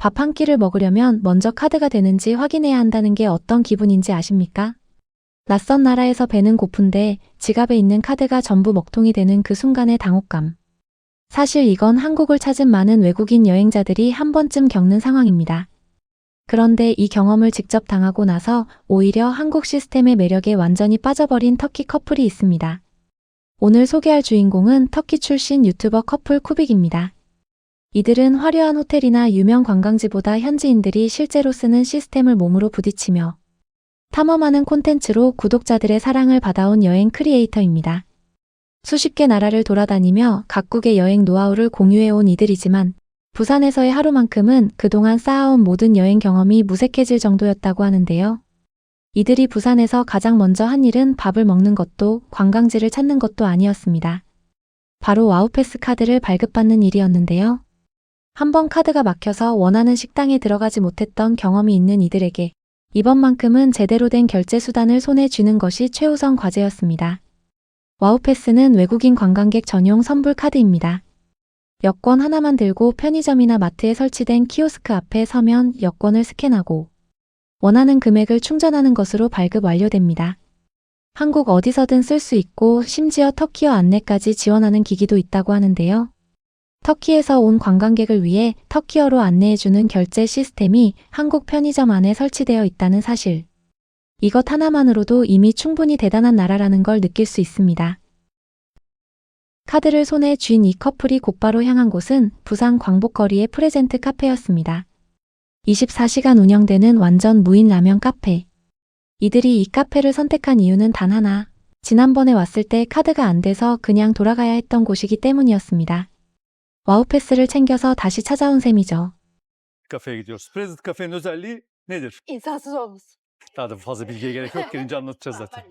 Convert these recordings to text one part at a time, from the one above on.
밥 한 끼를 먹으려면 먼저 카드가 되는지 확인해야 한다는 게 어떤 기분인지 아십니까? 낯선 나라에서 배는 고픈데 지갑에 있는 카드가 전부 먹통이 되는 그 순간의 당혹감. 사실 이건 한국을 찾은 많은 외국인 여행자들이 한 번쯤 겪는 상황입니다. 그런데 이 경험을 직접 당하고 나서 오히려 한국 시스템의 매력에 완전히 빠져버린 터키 커플이 있습니다. 오늘 소개할 주인공은 터키 출신 유튜버 커플 쿠빅입니다. 이들은 화려한 호텔이나 유명 관광지보다 현지인들이 실제로 쓰는 시스템을 몸으로 부딪히며 탐험하는 콘텐츠로 구독자들의 사랑을 받아온 여행 크리에이터입니다. 수십 개 나라를 돌아다니며 각국의 여행 노하우를 공유해온 이들이지만 부산에서의 하루만큼은 그동안 쌓아온 모든 여행 경험이 무색해질 정도였다고 하는데요. 이들이 부산에서 가장 먼저 한 일은 밥을 먹는 것도 관광지를 찾는 것도 아니었습니다. 바로 와우패스 카드를 발급받는 일이었는데요. 한번 카드가 막혀서 원하는 식당에 들어가지 못했던 경험이 있는 이들에게 이번만큼은 제대로 된 결제 수단을 손에 쥐는 것이 최우선 과제였습니다. 와우패스는 외국인 관광객 전용 선불 카드입니다. 여권 하나만 들고 편의점이나 마트에 설치된 키오스크 앞에 서면 여권을 스캔하고 원하는 금액을 충전하는 것으로 발급 완료됩니다. 한국 어디서든 쓸 수 있고 심지어 터키어 안내까지 지원하는 기기도 있다고 하는데요. 터키에서 온 관광객을 위해 터키어로 안내해주는 결제 시스템이 한국 편의점 안에 설치되어 있다는 사실. 이것 하나만으로도 이미 충분히 대단한 나라라는 걸 느낄 수 있습니다. 카드를 손에 쥔 이 커플이 곧바로 향한 곳은 부산 광복거리의 프레젠트 카페였습니다. 24시간 운영되는 완전 무인 라면 카페. 이들이 이 카페를 선택한 이유는 단 하나. 지난번에 왔을 때 카드가 안 돼서 그냥 돌아가야 했던 곳이기 때문이었습니다. 와우패스를 챙겨서 다시 찾아온 셈이죠. Kafeye gidiyoruz. Present kafenin özelliği nedir? İnsansız olması. Daha da fazla bilgiye gerek yok. Gelince anlatacağız zaten.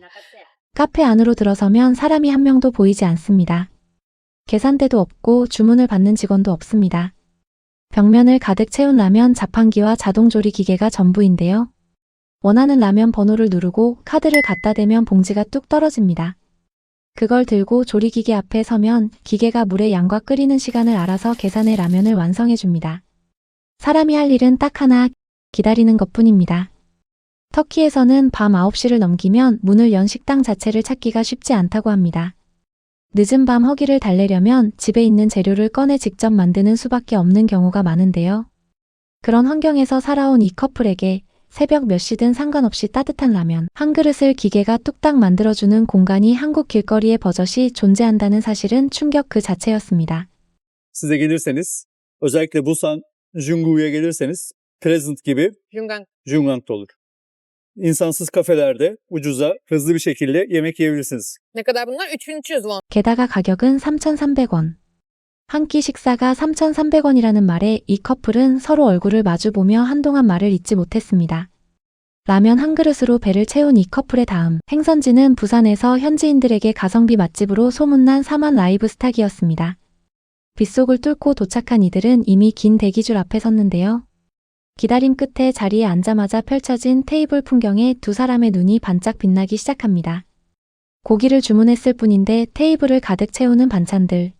카페 안으로 들어서면 사람이 한 명도 보이지 않습니다. 계산대도 없고 주문을 받는 직원도 없습니다. 벽면을 가득 채운 라면 자판기와 자동조리 기계가 전부인데요. 원하는 라면 번호를 누르고 카드를 갖다 대면 봉지가 뚝 떨어집니다. 그걸 들고 조리기계 앞에 서면 기계가 물의 양과 끓이는 시간을 알아서 계산해 라면을 완성해줍니다. 사람이 할 일은 딱 하나, 기다리는 것뿐입니다. 터키에서는 밤 9시를 넘기면 문을 연 식당 자체를 찾기가 쉽지 않다고 합니다. 늦은 밤 허기를 달래려면 집에 있는 재료를 꺼내 직접 만드는 수밖에 없는 경우가 많은데요. 그런 환경에서 살아온 이 커플에게 새벽 몇 시든 상관없이 따뜻한 라면 한 그릇을 기계가 뚝딱 만들어주는 공간이 한국 길거리에 버젓이 존재한다는 사실은 충격 그 자체였습니다. Size gelirseniz, özellikle Busan, Junggu'ya gelirseniz Present gibi Jungang. Junggang'da olur. İnsansız kafelerde ucuza, hızlı bir şekilde yemek yiyebilirsiniz. Ne kadar bunlar? 3300 won. 게다가 가격은 3,300원. 한 끼 식사가 3,300원이라는 말에 이 커플은 서로 얼굴을 마주보며 한동안 말을 잇지 못했습니다. 라면 한 그릇으로 배를 채운 이 커플의 다음 행선지는 부산에서 현지인들에게 가성비 맛집으로 소문난 사만 라이브 스탁이었습니다. 빗속을 뚫고 도착한 이들은 이미 긴 대기줄 앞에 섰는데요. 기다림 끝에 자리에 앉자마자 펼쳐진 테이블 풍경에 두 사람의 눈이 반짝 빛나기 시작합니다. 고기를 주문했을 뿐인데 테이블을 가득 채우는 반찬들.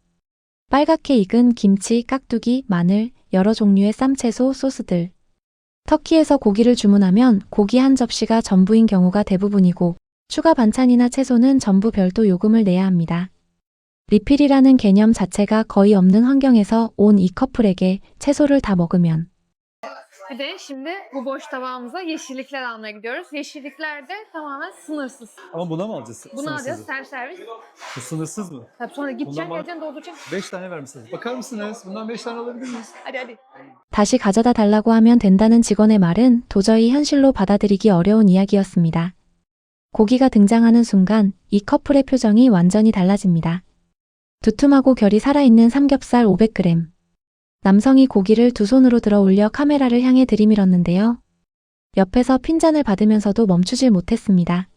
빨갛게 익은 김치, 깍두기, 마늘, 여러 종류의 쌈채소, 소스들. 터키에서 고기를 주문하면 고기 한 접시가 전부인 경우가 대부분이고 추가 반찬이나 채소는 전부 별도 요금을 내야 합니다. 리필이라는 개념 자체가 거의 없는 환경에서 온 이 커플에게 채소를 다 먹으면 Bir de şimdi bu boş tabağımıza yeşillikler almaya gidiyoruz. Yeşillikler de tamamen sınırsız. Ama buna mı alacağız? Bunu alacağız servis. Bu sınırsız mı? Tabii sonra gideceksin, Bundan geleceksin, dolduracaksın. 5 tane vermişsiniz. Bakar mısınız? Bundan 5 tane alabilir miyiz? Hadi hadi. 다시 가져다 달라고 하면 된다는 직원의 말은 도저히 현실로 받아들이기 어려운 이야기였습니다. 고기가 등장하는 순간 이 커플의 표정이 완전히 달라집니다. 두툼하고 결이 살아있는 삼겹살 500g. 남성이 고기를 두 손으로 들어 올려 카메라를 향해 들이밀었는데요. 옆에서 핀잔을 받으면서도 멈추질 못했습니다.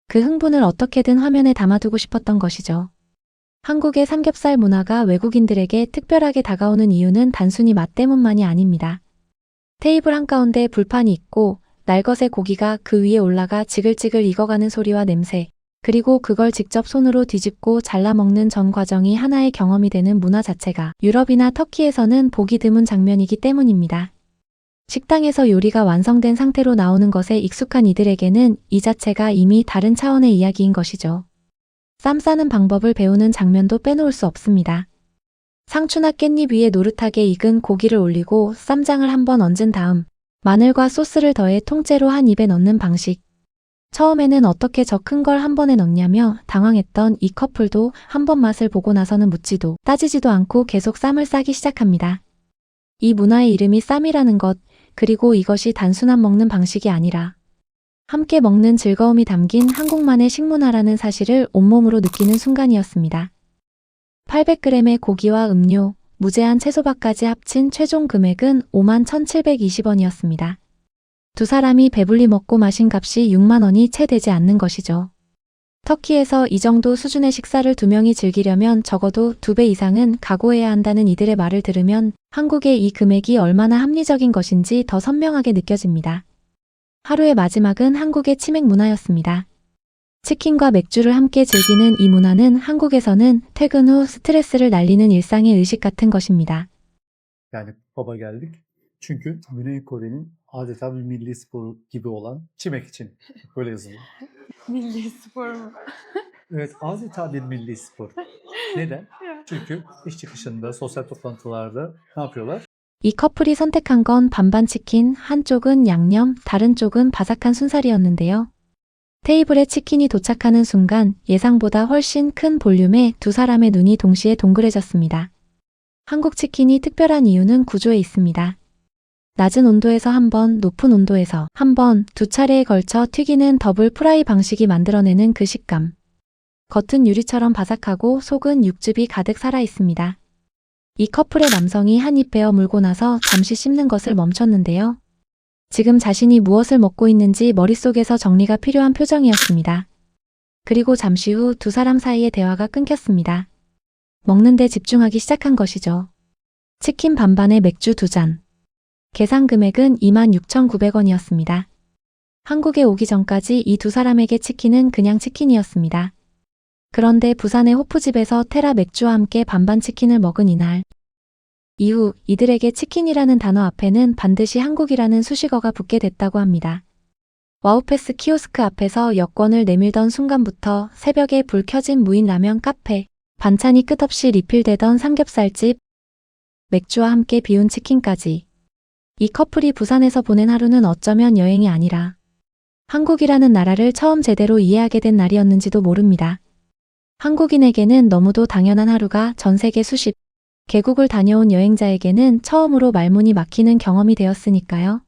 그 흥분을 어떻게든 화면에 담아두고 싶었던 것이죠. 한국의 삼겹살 문화가 외국인들에게 특별하게 다가오는 이유는 단순히 맛 때문만이 아닙니다. 테이블 한가운데 불판이 있고 날것의 고기가 그 위에 올라가 지글지글 익어가는 소리와 냄새, 그리고 그걸 직접 손으로 뒤집고 잘라 먹는 전 과정이 하나의 경험이 되는 문화 자체가 유럽이나 터키에서는 보기 드문 장면이기 때문입니다. 식당에서 요리가 완성된 상태로 나오는 것에 익숙한 이들에게는 이 자체가 이미 다른 차원의 이야기인 것이죠. 쌈 싸는 방법을 배우는 장면도 빼놓을 수 없습니다. 상추나 깻잎 위에 노릇하게 익은 고기를 올리고 쌈장을 한번 얹은 다음 마늘과 소스를 더해 통째로 한 입에 넣는 방식. 처음에는 어떻게 저 큰 걸 한 번에 넣냐며 당황했던 이 커플도 한 번 맛을 보고 나서는 묻지도 따지지도 않고 계속 쌈을 싸기 시작합니다. 이 문화의 이름이 쌈이라는 것, 그리고 이것이 단순한 먹는 방식이 아니라 함께 먹는 즐거움이 담긴 한국만의 식문화라는 사실을 온몸으로 느끼는 순간이었습니다. 800g의 고기와 음료, 무제한 채소밥까지 합친 최종 금액은 51,720원이었습니다. 두 사람이 배불리 먹고 마신 값이 6만 원이 채 되지 않는 것이죠. 터키에서 이 정도 수준의 식사를 두 명이 즐기려면 적어도 2배 이상은 각오해야 한다는 이들의 말을 들으면 한국의 이 금액이 얼마나 합리적인 것인지 더 선명하게 느껴집니다. 하루의 마지막은 한국의 치맥 문화였습니다. 치킨과 맥주를 함께 즐기는 이 문화는 한국에서는 퇴근 후 스트레스를 날리는 일상의 의식 같은 것입니다. Yani pub'a geldik. Çünkü Güney Kore'nin adeta bir milli spor gibi olan çimek için böyle yazılıyor. Milli spor mu? Evet, adeta bir milli spor. Neden? Çünkü iş çıkışında, sosyal toplantılarda ne yapıyorlar? 이 커플이 선택한 건 반반 치킨, 한쪽은 양념, 다른 쪽은 바삭한 순살이었는데요. 테이블에 치킨이 도착하는 순간 예상보다 훨씬 큰 볼륨에 두 사람의 눈이 동시에 동그래졌습니다. 한국 치킨이 특별한 이유는 구조에 있습니다. 낮은 온도에서 한 번, 높은 온도에서 한 번, 두 차례에 걸쳐 튀기는 더블 프라이 방식이 만들어내는 그 식감. 겉은 유리처럼 바삭하고 속은 육즙이 가득 살아 있습니다. 이 커플의 남성이 한 입 베어 물고 나서 잠시 씹는 것을 멈췄는데요. 지금 자신이 무엇을 먹고 있는지 머릿속에서 정리가 필요한 표정이었습니다. 그리고 잠시 후 두 사람 사이의 대화가 끊겼습니다. 먹는 데 집중하기 시작한 것이죠. 치킨 반반에 맥주 2잔. 계산 금액은 26,900원이었습니다. 한국에 오기 전까지 이 두 사람에게 치킨은 그냥 치킨이었습니다. 그런데 부산의 호프집에서 테라 맥주와 함께 반반 치킨을 먹은 이날. 이후 이들에게 치킨이라는 단어 앞에는 반드시 한국이라는 수식어가 붙게 됐다고 합니다. 와우패스 키오스크 앞에서 여권을 내밀던 순간부터 새벽에 불 켜진 무인 라면 카페, 반찬이 끝없이 리필되던 삼겹살집, 맥주와 함께 비운 치킨까지. 이 커플이 부산에서 보낸 하루는 어쩌면 여행이 아니라 한국이라는 나라를 처음 제대로 이해하게 된 날이었는지도 모릅니다. 한국인에게는 너무도 당연한 하루가 전 세계 수십 개국을 다녀온 여행자에게는 처음으로 말문이 막히는 경험이 되었으니까요.